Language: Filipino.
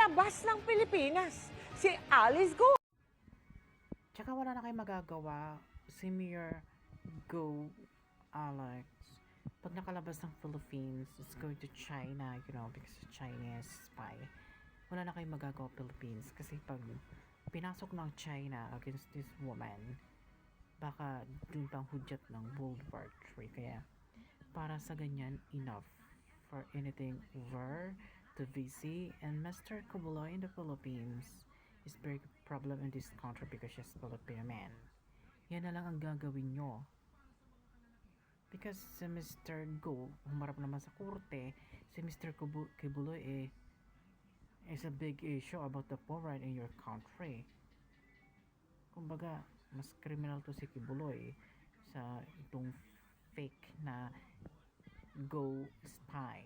palabas ng Pilipinas, si Alice Go. Tsaka wala na kayong magagawa. Si Mayor Go Alex. Pag nakalabas ng Philippines, it's going to China, because the Chinese spy. Wala na kayong magagawa Philippines. Kasi pag pinasok ng China against this woman, baka dun pang hudyat ng World War III. Kaya, para sa ganyan, enough for anything over the VC and Mr. Kubuloy in the Philippines is very problem in this country because she's Filipino man. Yan na lang ang gagawin nyo. Because si Mr. Go, humarap naman sa korte, si Mr. Kibuloy is a big issue about the poor right in your country. Kumbaga, mas criminal to si Kibuloy sa itong fake na Go spy.